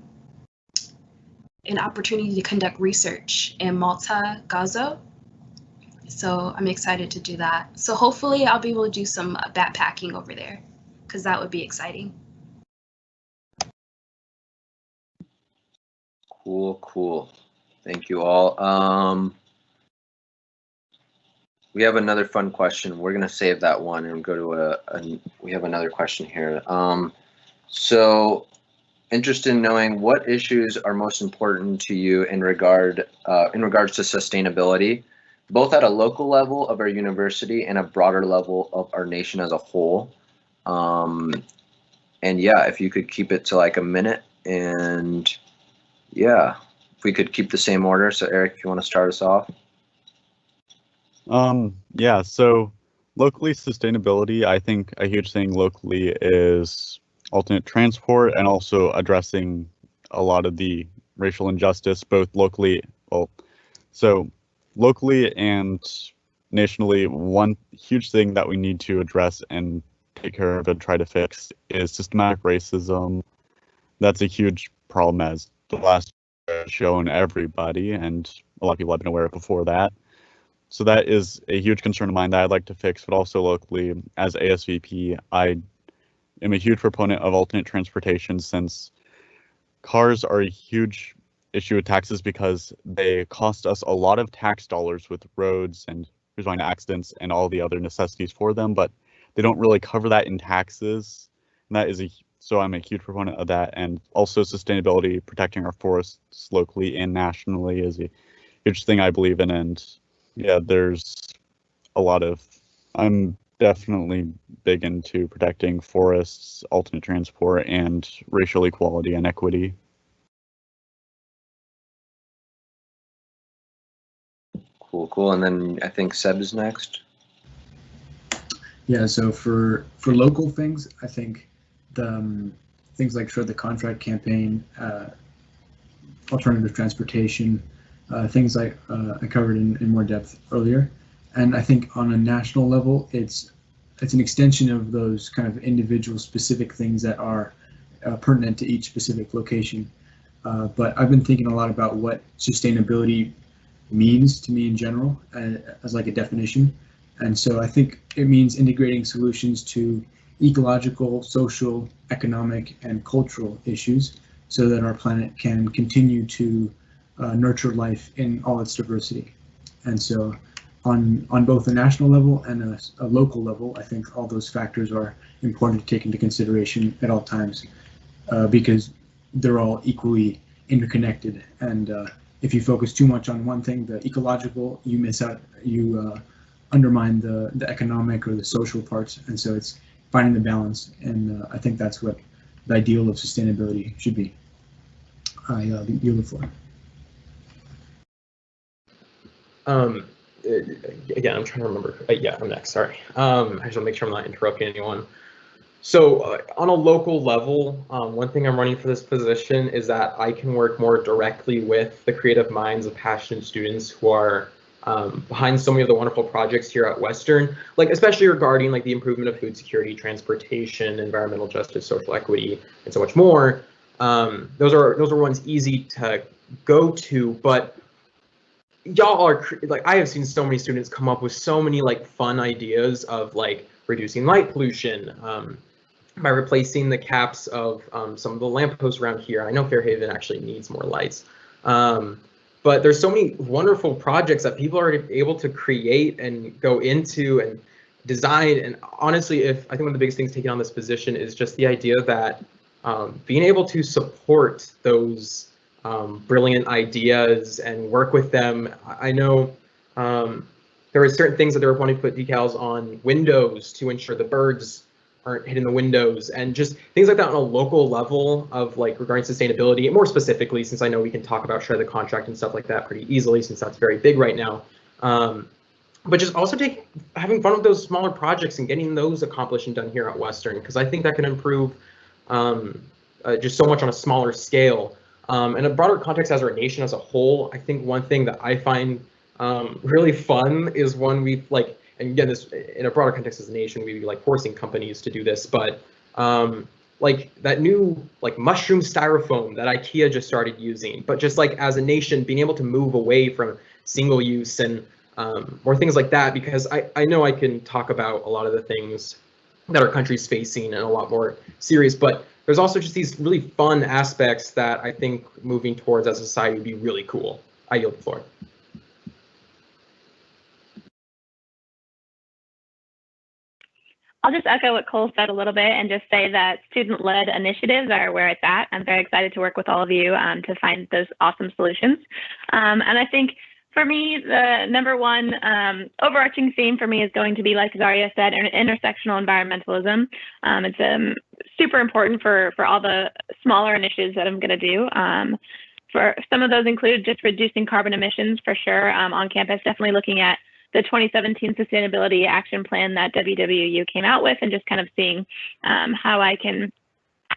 opportunity to conduct research in Malta, Gozo. So I'm excited to do that. So hopefully I'll be able to do some backpacking over there, because that would be exciting. Cool. Thank you all. We have another fun question. We're gonna save that one and go to we have another question here. So interested in knowing what issues are most important to you in regards to sustainability, both at a local level of our university and a broader level of our nation as a whole. And yeah, if you could keep it to like a minute, and yeah, if we could keep the same order. So Eric, if you want to start us off. Yeah, so locally sustainability, I think a huge thing locally is alternate transport, and also addressing a lot of the racial injustice, both locally, so locally and nationally. One huge thing that we need to address and take care of and try to fix is systematic racism. That's a huge problem, as the last year has shown everybody, and a lot of people have been aware of before that. So that is a huge concern of mine that I'd like to fix, but also locally as ASVP, I am a huge proponent of alternate transportation, since cars are a huge issue with taxes because they cost us a lot of tax dollars with roads and responding to accidents and all the other necessities for them, but they don't really cover that in taxes. And that is so I'm a huge proponent of that. And also sustainability, protecting our forests locally and nationally is a huge thing I believe in. And yeah, there's a lot of, I'm definitely big into protecting forests, alternate transport, and racial equality and equity. Cool. And then I think Seb is next. Yeah, so for local things, I think the things like the contract campaign, alternative transportation, things like I covered in more depth earlier. And I think on a national level, it's an extension of those kind of individual specific things that are pertinent to each specific location. But I've been thinking a lot about what sustainability means to me in general as like a definition. And so I think it means integrating solutions to ecological, social, economic, and cultural issues so that our planet can continue to nurture life in all its diversity. And so on both a national level and a local level, I think all those factors are important to take into consideration at all times because they're all equally interconnected. And if you focus too much on one thing, the ecological, you miss out, you undermine the economic or the social parts. And so it's finding the balance. And I think that's what the ideal of sustainability should be. I yield the floor. Again, I'm trying to remember. Yeah, I'm next. Sorry. I just want to make sure I'm not interrupting anyone. So on a local level, one thing I'm running for this position is that I can work more directly with the creative minds of passionate students who are behind so many of the wonderful projects here at Western, like especially regarding like the improvement of food security, transportation, environmental justice, social equity, and so much more. Those are ones easy to go to, but y'all are like, I have seen so many students come up with so many like fun ideas of like reducing light pollution by replacing the caps of some of the lampposts around here. I know Fairhaven actually needs more lights. But there's so many wonderful projects that people are able to create and go into and design. And honestly, I think one of the biggest things taking on this position is just the idea that being able to support those brilliant ideas and work with them. I know there were certain things that they were wanting to put decals on windows to ensure the birds aren't hitting the windows, and just things like that on a local level of like regarding sustainability, and more specifically, since I know we can talk about shred the contract and stuff like that pretty easily, since that's very big right now. But just also having fun with those smaller projects and getting those accomplished and done here at Western, because I think that can improve just so much on a smaller scale. In a broader context as our nation as a whole, I think one thing that I find really fun is when we like, and again, this in a broader context as a nation, we'd be like forcing companies to do this, but like that new like mushroom styrofoam that IKEA just started using, but just like as a nation being able to move away from single use and more things like that, because I know I can talk about a lot of the things that our country's facing and a lot more serious, but there's also just these really fun aspects that I think moving towards as a society would be really cool. I yield the floor. I'll just echo what Cole said a little bit and just say that student-led initiatives are where it's at. I'm very excited to work with all of you to find those awesome solutions. And I think for me, the number one overarching theme for me is going to be, like Zaria said, intersectional environmentalism. It's super important for all the smaller initiatives that I'm going to do. For some of those include just reducing carbon emissions for sure on campus, definitely looking at the 2017 Sustainability Action Plan that WWU came out with and just kind of seeing how I can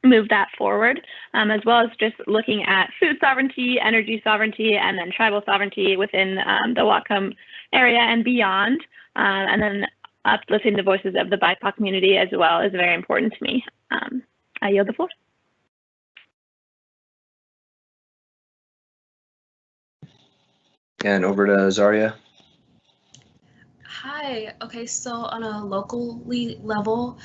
move that forward, as well as just looking at food sovereignty, energy sovereignty, and then tribal sovereignty within the Whatcom area and beyond. And then uplifting the voices of the BIPOC community as well is very important to me. I yield the floor. And over to Zaria. Hi. Okay, so on a locally level,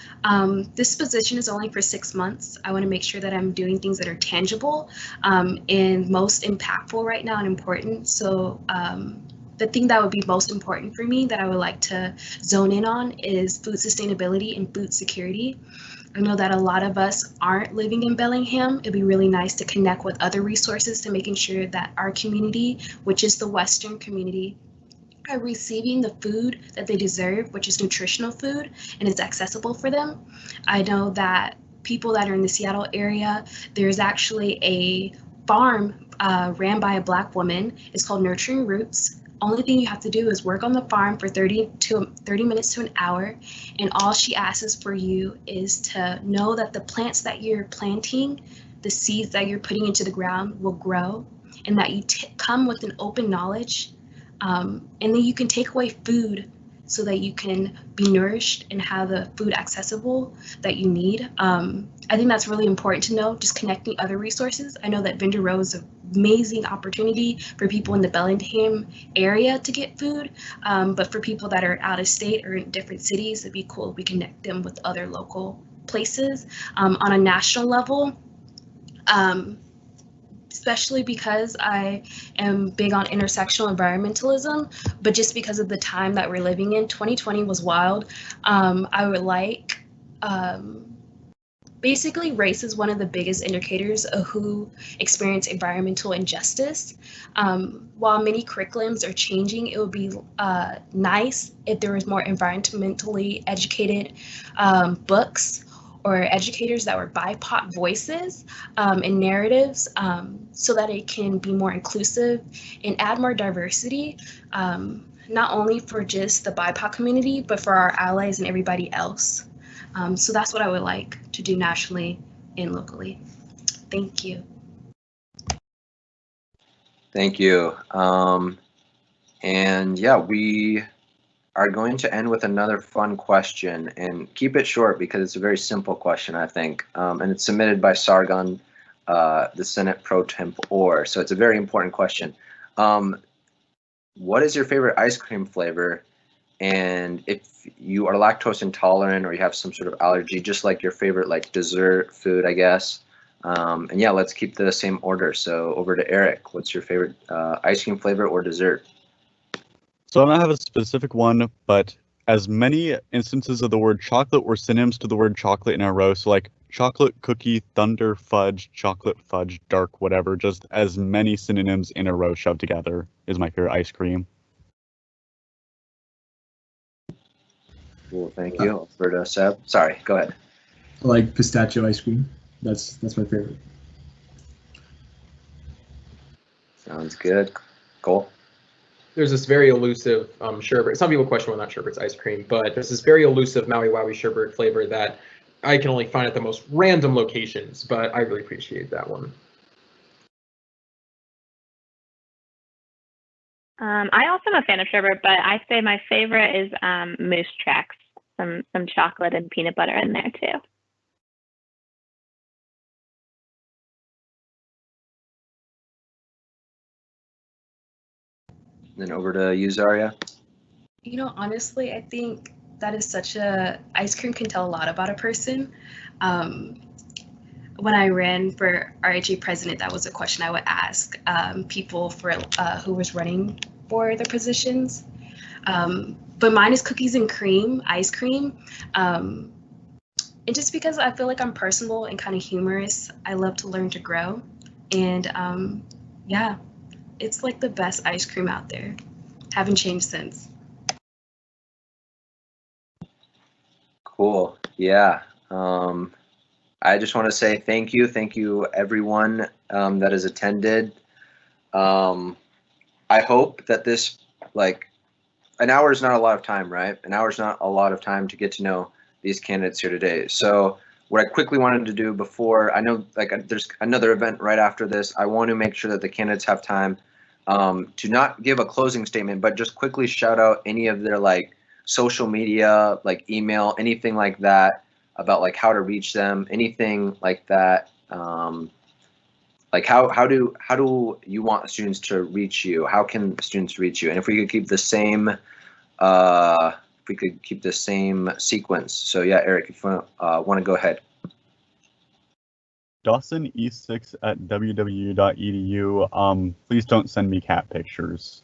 this position is only for 6 months. I want to make sure that I'm doing things that are tangible and most impactful right now and important. So the thing that would be most important for me that I would like to zone in on is food sustainability and food security. I know that a lot of us aren't living in Bellingham. It'd be really nice to connect with other resources to making sure that our community, which is the Western community, are receiving the food that they deserve, which is nutritional food, and it's accessible for them. I know that people that are in the Seattle area, there's actually a farm ran by a Black woman. It's called Nurturing Roots. Only thing you have to do is work on the farm for 30 minutes to an hour, and all she asks for you is to know that the plants that you're planting, the seeds that you're putting into the ground will grow, and that you come with an open knowledge, and then you can take away food so that you can be nourished and have the food accessible that you need. I think that's really important to know, just connecting other resources. I know that Vendor Row is an amazing opportunity for people in the Bellingham area to get food, but for people that are out of state or in different cities, it'd be cool if we connect them with other local places. On a national level, especially because I am big on intersectional environmentalism, but just because of the time that we're living in, 2020 was wild. I would like, basically race is one of the biggest indicators of who experience environmental injustice. While many curriculums are changing, it would be nice if there was more environmentally educated books or educators that were BIPOC voices and narratives, so that it can be more inclusive and add more diversity, not only for just the BIPOC community, but for our allies and everybody else. So that's what I would like to do nationally and locally. Thank you. Thank you. And yeah, we are going to end with another fun question, and keep it short because it's a very simple question, I think. And it's submitted by Sargon, the Senate Pro Tempore. So it's a very important question. What is your favorite ice cream flavor? And if you are lactose intolerant or you have some sort of allergy, just like your favorite like dessert food, I guess. And yeah, let's keep the same order. So over to Eric, what's your favorite ice cream flavor or dessert? So I don't have a specific one, but as many instances of the word chocolate or synonyms to the word chocolate in a row, so like chocolate cookie, thunder fudge, chocolate fudge, dark, whatever, just as many synonyms in a row shoved together is my favorite ice cream. Cool, thank you. Over to Seb. Sorry, go ahead. I like pistachio ice cream. That's my favorite. Sounds good. Cole? There's this very elusive sherbet. Some people question whether or not sherbet's ice cream, but there's this very elusive Maui Wowie sherbet flavor that I can only find at the most random locations, but I really appreciate that one. I also am a fan of sherbet, but I say my favorite is Moose Tracks. Some chocolate and peanut butter in there too. Then over to you, Zaria. You know, honestly, I think that is such a, ice cream can tell a lot about a person. When I ran for RHA president, that was a question I would ask people for who was running for the positions. But mine is cookies and cream, ice cream. And just because I feel like I'm personable and kind of humorous, I love to learn to grow. And yeah, it's like the best ice cream out there. Haven't changed since. Cool. Yeah. I just want to say thank you. Thank you, everyone that has attended. I hope that this, like, an hour is not a lot of time, right? An hour is not a lot of time to get to know these candidates here today. So what I quickly wanted to do before, I know like there's another event right after this, I want to make sure that the candidates have time to not give a closing statement, but just quickly shout out any of their like social media, like email, anything like that about like how to reach them, anything like that. Like how do you want students to reach you? How can students reach you? And if we could keep the same sequence. So yeah, Eric, if you want to go ahead. Dawson E6 at www.edu. Please don't send me cat pictures.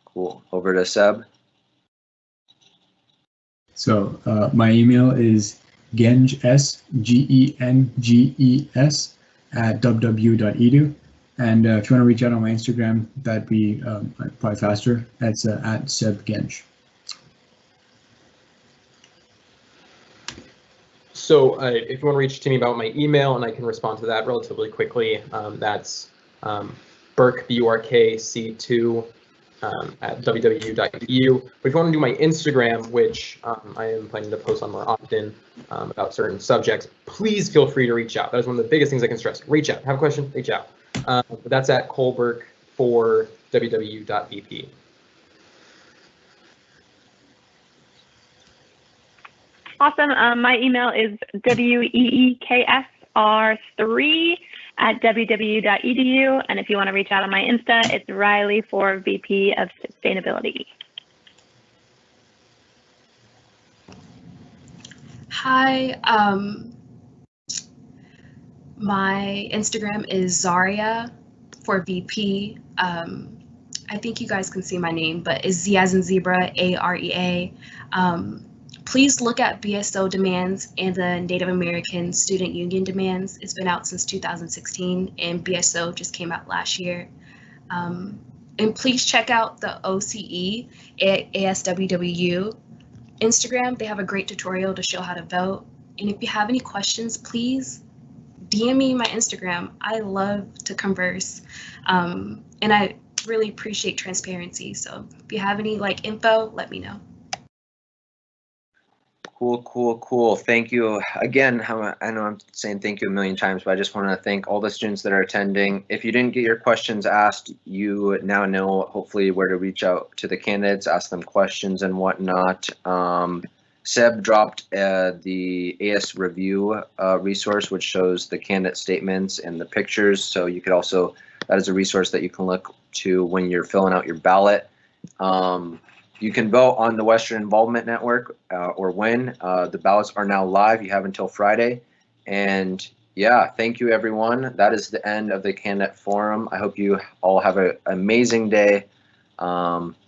Cool. Over to Seb. So my email is genges, genges at www.edu. And if you want to reach out on my Instagram, that'd be probably faster. That's at Seb Gensch. So if you want to reach to me about my email, and I can respond to that relatively quickly, that's Burke, BURKC2 at www.edu. But if you want to do my Instagram, which I am planning to post on more often about certain subjects, please feel free to reach out. That is one of the biggest things I can stress. Reach out. Have a question, reach out. But that's at Colberg for www.vp. Awesome. My email is weeksr3@www.edu. And if you want to reach out on my Insta, it's Riley for VP of Sustainability. Hi, my Instagram is Zaria for VP. I think you guys can see my name, but it's Z as in zebra, AREA. Please look at BSO demands and the Native American Student Union demands. It's been out since 2016, and BSO just came out last year. And please check out the OCE at ASWWU Instagram. They have a great tutorial to show how to vote. And if you have any questions, please DM me my Instagram. I love to converse, and I really appreciate transparency. So if you have any info, let me know. Cool. Thank you again. I know I'm saying thank you a million times, but I just want to thank all the students that are attending. If you didn't get your questions asked, you now know hopefully where to reach out to the candidates, ask them questions and whatnot. Seb dropped the AS review resource, which shows the candidate statements and the pictures. So you could also, that is a resource that you can look to when you're filling out your ballot. You can vote on the Western Involvement Network or when. The ballots are now live. You have until Friday. And yeah, thank you, everyone. That is the end of the candidate forum. I hope you all have an amazing day.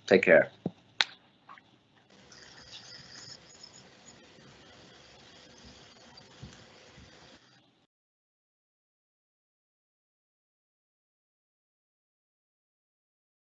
Take care.